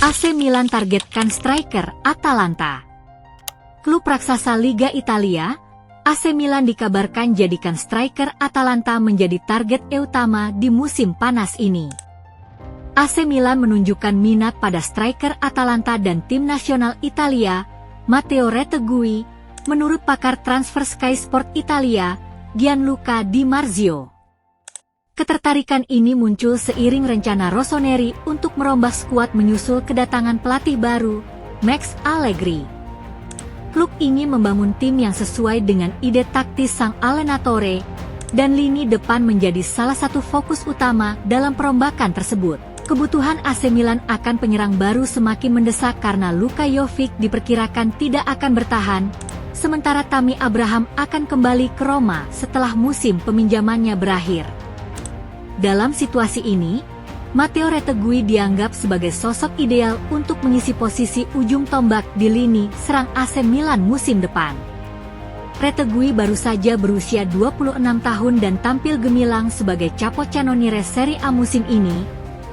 AC Milan targetkan striker Atalanta. Klub raksasa Liga Italia, AC Milan dikabarkan jadikan striker Atalanta menjadi target utama di musim panas ini. AC Milan menunjukkan minat pada striker Atalanta dan tim nasional Italia, Matteo Retegui, menurut pakar transfer Sky Sport Italia, Gianluca Di Marzio. Ketertarikan ini muncul seiring rencana Rossoneri untuk merombak skuad menyusul kedatangan pelatih baru, Max Allegri. Klub ingin membangun tim yang sesuai dengan ide taktis sang allenatore, dan lini depan menjadi salah satu fokus utama dalam perombakan tersebut. Kebutuhan AC Milan akan penyerang baru semakin mendesak karena Luka Jovic diperkirakan tidak akan bertahan, sementara Tammy Abraham akan kembali ke Roma setelah musim peminjamannya berakhir. Dalam situasi ini, Matteo Retegui dianggap sebagai sosok ideal untuk mengisi posisi ujung tombak di lini serang AC Milan musim depan. Retegui baru saja berusia 26 tahun dan tampil gemilang sebagai capocannoniere Serie A musim ini,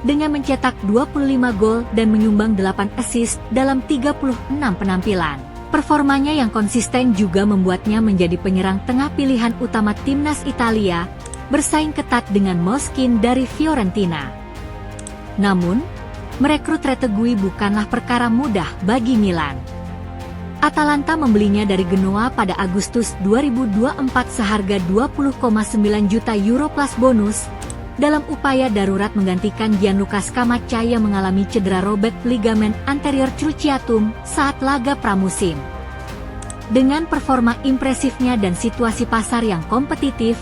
dengan mencetak 25 gol dan menyumbang 8 assist dalam 36 penampilan. Performanya yang konsisten juga membuatnya menjadi penyerang tengah pilihan utama timnas Italia, bersaing ketat dengan Moskin dari Fiorentina. Namun, merekrut Retegui bukanlah perkara mudah bagi Milan. Atalanta membelinya dari Genoa pada Agustus 2024 seharga 20,9 juta euro plus bonus, dalam upaya darurat menggantikan Gianluca Scamacca yang mengalami cedera robek ligamen anterior cruciatum saat laga pramusim. Dengan performa impresifnya dan situasi pasar yang kompetitif,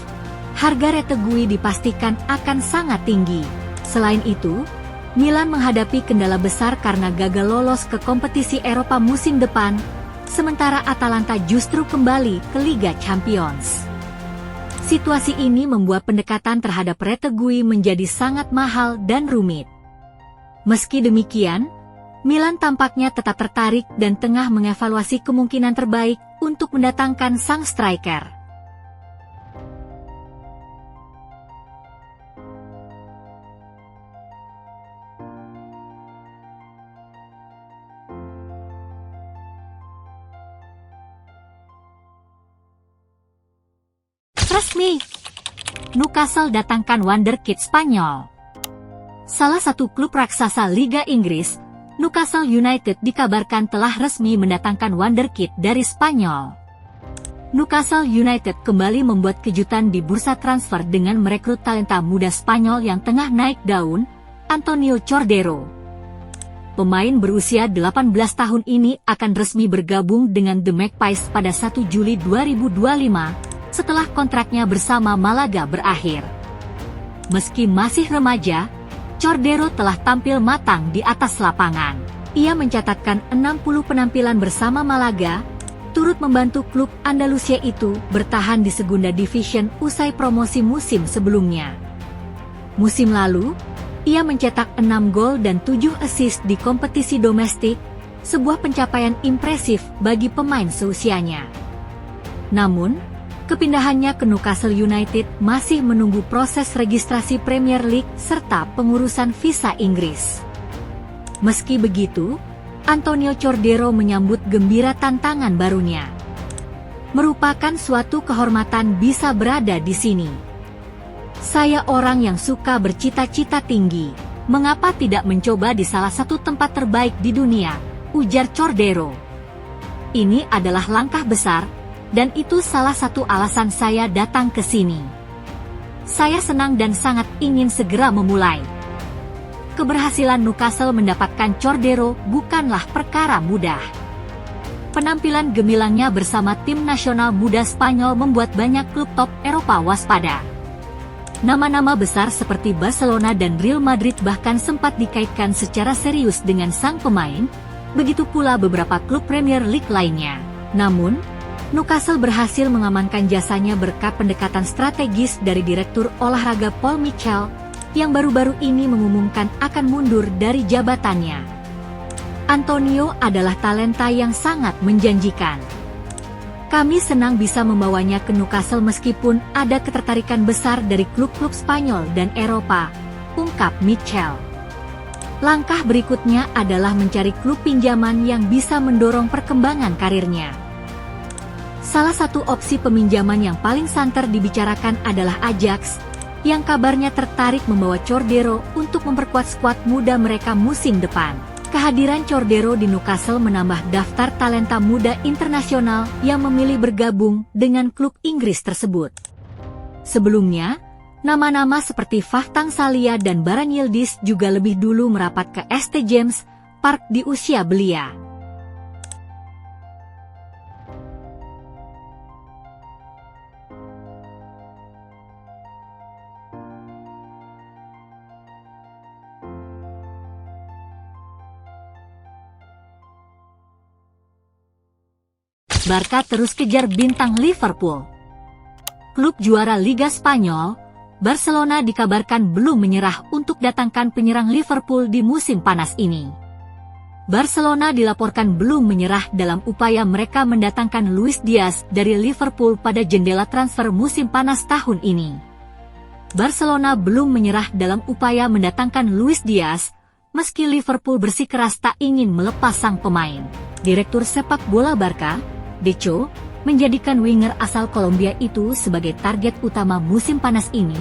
harga Retegui dipastikan akan sangat tinggi. Selain itu, Milan menghadapi kendala besar karena gagal lolos ke kompetisi Eropa musim depan, sementara Atalanta justru kembali ke Liga Champions. Situasi ini membuat pendekatan terhadap Retegui menjadi sangat mahal dan rumit. Meski demikian, Milan tampaknya tetap tertarik dan tengah mengevaluasi kemungkinan terbaik untuk mendatangkan sang striker. Resmi, Newcastle datangkan wonderkid Spanyol. Salah satu klub raksasa Liga Inggris, Newcastle United dikabarkan telah resmi mendatangkan wonderkid dari Spanyol. Newcastle United kembali membuat kejutan di bursa transfer dengan merekrut talenta muda Spanyol yang tengah naik daun, Antonio Cordero. Pemain berusia 18 tahun ini akan resmi bergabung dengan The Magpies pada 1 Juli 2025, setelah kontraknya bersama Malaga berakhir. Meski masih remaja, Cordero telah tampil matang di atas lapangan. Ia mencatatkan 60 penampilan bersama Malaga, turut membantu klub Andalusia itu bertahan di Segunda Division usai promosi musim sebelumnya. Musim lalu, ia mencetak 6 gol dan 7 assist di kompetisi domestik, sebuah pencapaian impresif bagi pemain seusianya. Namun, kepindahannya ke Newcastle United masih menunggu proses registrasi Premier League serta pengurusan visa Inggris. Meski begitu, Antonio Cordero menyambut gembira tantangan barunya. Merupakan suatu kehormatan bisa berada di sini. Saya orang yang suka bercita-cita tinggi, mengapa tidak mencoba di salah satu tempat terbaik di dunia, ujar Cordero. Ini adalah langkah besar, dan itu salah satu alasan saya datang ke sini. Saya senang dan sangat ingin segera memulai. Keberhasilan Newcastle mendapatkan Cordero bukanlah perkara mudah. Penampilan gemilangnya bersama tim nasional muda Spanyol membuat banyak klub top Eropa waspada. Nama-nama besar seperti Barcelona dan Real Madrid bahkan sempat dikaitkan secara serius dengan sang pemain, begitu pula beberapa klub Premier League lainnya. Namun, Newcastle berhasil mengamankan jasanya berkat pendekatan strategis dari Direktur Olahraga Paul Mitchell, yang baru-baru ini mengumumkan akan mundur dari jabatannya. Antonio adalah talenta yang sangat menjanjikan. Kami senang bisa membawanya ke Newcastle meskipun ada ketertarikan besar dari klub-klub Spanyol dan Eropa, ungkap Mitchell. Langkah berikutnya adalah mencari klub pinjaman yang bisa mendorong perkembangan karirnya. Salah satu opsi peminjaman yang paling santer dibicarakan adalah Ajax, yang kabarnya tertarik membawa Cordero untuk memperkuat skuad muda mereka musim depan. Kehadiran Cordero di Newcastle menambah daftar talenta muda internasional yang memilih bergabung dengan klub Inggris tersebut. Sebelumnya, nama-nama seperti Fahtang Salia dan Baran Yildiz juga lebih dulu merapat ke St. James Park di usia belia. Barca terus kejar bintang Liverpool. Klub juara Liga Spanyol, Barcelona dikabarkan belum menyerah untuk datangkan penyerang Liverpool di musim panas ini. Barcelona dilaporkan belum menyerah dalam upaya mereka mendatangkan Luis Diaz dari Liverpool pada jendela transfer musim panas tahun ini. Barcelona belum menyerah dalam upaya mendatangkan Luis Diaz, meski Liverpool bersikeras tak ingin melepas sang pemain. Direktur sepak bola Barca, Deco, menjadikan winger asal Kolombia itu sebagai target utama musim panas ini,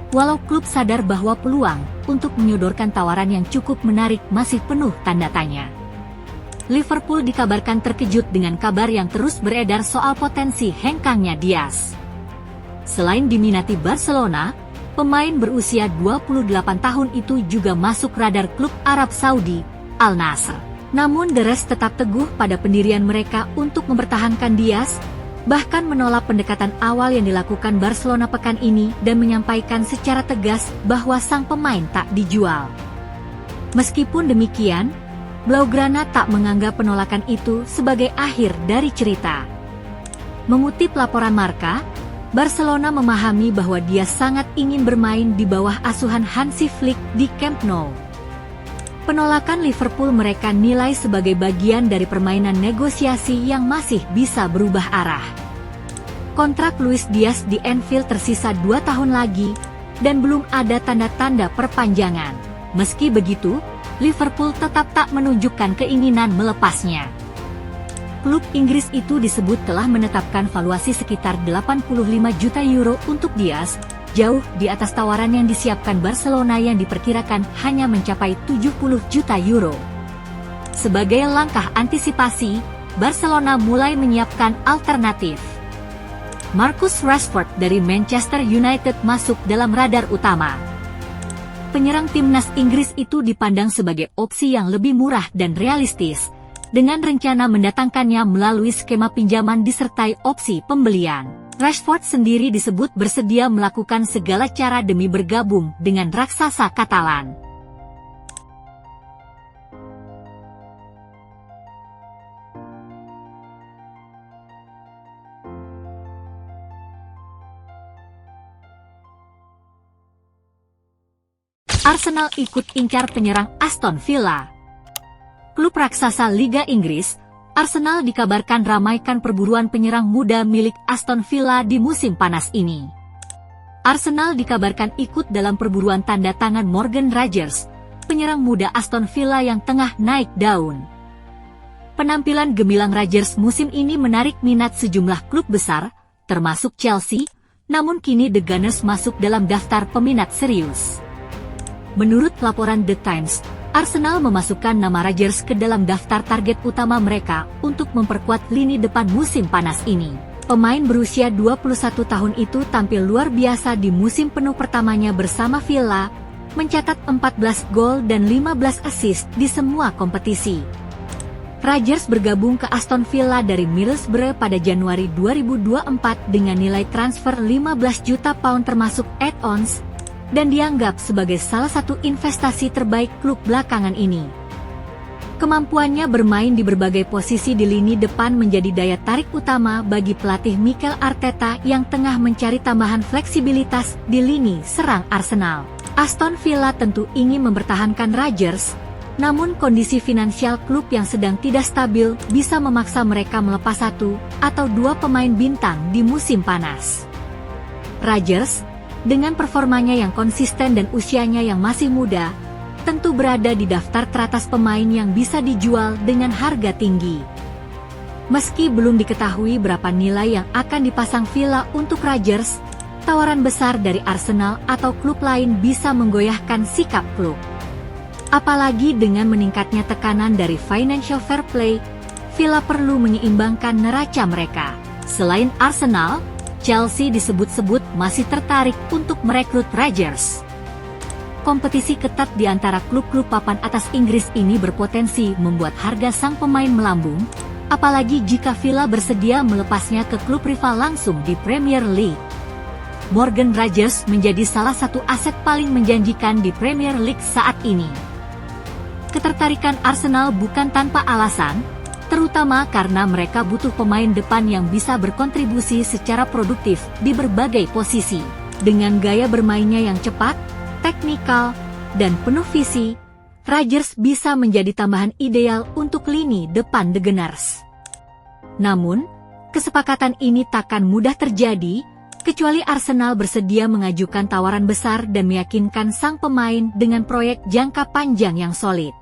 walau klub sadar bahwa peluang untuk menyodorkan tawaran yang cukup menarik masih penuh tanda tanya. Liverpool dikabarkan terkejut dengan kabar yang terus beredar soal potensi hengkangnya Diaz. Selain diminati Barcelona, pemain berusia 28 tahun itu juga masuk radar klub Arab Saudi, Al Nassr. Namun The Reds tetap teguh pada pendirian mereka untuk mempertahankan Diaz, bahkan menolak pendekatan awal yang dilakukan Barcelona pekan ini dan menyampaikan secara tegas bahwa sang pemain tak dijual. Meskipun demikian, Blaugrana tak menganggap penolakan itu sebagai akhir dari cerita. Mengutip laporan Marca, Barcelona memahami bahwa dia sangat ingin bermain di bawah asuhan Hansi Flick di Camp Nou. Penolakan Liverpool mereka nilai sebagai bagian dari permainan negosiasi yang masih bisa berubah arah. Kontrak Luis Diaz di Anfield tersisa 2 tahun lagi, dan belum ada tanda-tanda perpanjangan. Meski begitu, Liverpool tetap tak menunjukkan keinginan melepasnya. Klub Inggris itu disebut telah menetapkan valuasi sekitar 85 juta euro untuk Diaz, jauh di atas tawaran yang disiapkan Barcelona yang diperkirakan hanya mencapai 70 juta euro. Sebagai langkah antisipasi, Barcelona mulai menyiapkan alternatif. Marcus Rashford dari Manchester United masuk dalam radar utama. Penyerang timnas Inggris itu dipandang sebagai opsi yang lebih murah dan realistis, dengan rencana mendatangkannya melalui skema pinjaman disertai opsi pembelian. Rashford sendiri disebut bersedia melakukan segala cara demi bergabung dengan raksasa Katalan. Arsenal ikut incar penyerang Aston Villa. Klub raksasa Liga Inggris, Arsenal dikabarkan ramaikan perburuan penyerang muda milik Aston Villa di musim panas ini. Arsenal dikabarkan ikut dalam perburuan tanda tangan Morgan Rogers, penyerang muda Aston Villa yang tengah naik daun. Penampilan gemilang Rogers musim ini menarik minat sejumlah klub besar, termasuk Chelsea, namun kini The Gunners masuk dalam daftar peminat serius. Menurut laporan The Times, Arsenal memasukkan nama Rogers ke dalam daftar target utama mereka untuk memperkuat lini depan musim panas ini. Pemain berusia 21 tahun itu tampil luar biasa di musim penuh pertamanya bersama Villa, mencatat 14 gol dan 15 assist di semua kompetisi. Rogers bergabung ke Aston Villa dari Middlesbrough pada Januari 2024 dengan nilai transfer 15 juta pound termasuk add-ons, dan dianggap sebagai salah satu investasi terbaik klub belakangan ini. Kemampuannya bermain di berbagai posisi di lini depan menjadi daya tarik utama bagi pelatih Mikel Arteta yang tengah mencari tambahan fleksibilitas di lini serang Arsenal. Aston Villa tentu ingin mempertahankan Rogers, namun kondisi finansial klub yang sedang tidak stabil bisa memaksa mereka melepas 1 atau 2 pemain bintang di musim panas. Rogers, dengan performanya yang konsisten dan usianya yang masih muda, tentu berada di daftar teratas pemain yang bisa dijual dengan harga tinggi. Meski belum diketahui berapa nilai yang akan dipasang Villa untuk Rodgers, tawaran besar dari Arsenal atau klub lain bisa menggoyahkan sikap klub. Apalagi dengan meningkatnya tekanan dari financial fair play, Villa perlu menyeimbangkan neraca mereka. Selain Arsenal, Chelsea disebut-sebut masih tertarik untuk merekrut Rodgers. Kompetisi ketat di antara klub-klub papan atas Inggris ini berpotensi membuat harga sang pemain melambung, apalagi jika Villa bersedia melepasnya ke klub rival langsung di Premier League. Morgan Rodgers menjadi salah satu aset paling menjanjikan di Premier League saat ini. Ketertarikan Arsenal bukan tanpa alasan, terutama karena mereka butuh pemain depan yang bisa berkontribusi secara produktif di berbagai posisi. Dengan gaya bermainnya yang cepat, teknikal, dan penuh visi, Rodgers bisa menjadi tambahan ideal untuk lini depan The Gunners. Namun, kesepakatan ini takkan mudah terjadi, kecuali Arsenal bersedia mengajukan tawaran besar dan meyakinkan sang pemain dengan proyek jangka panjang yang solid.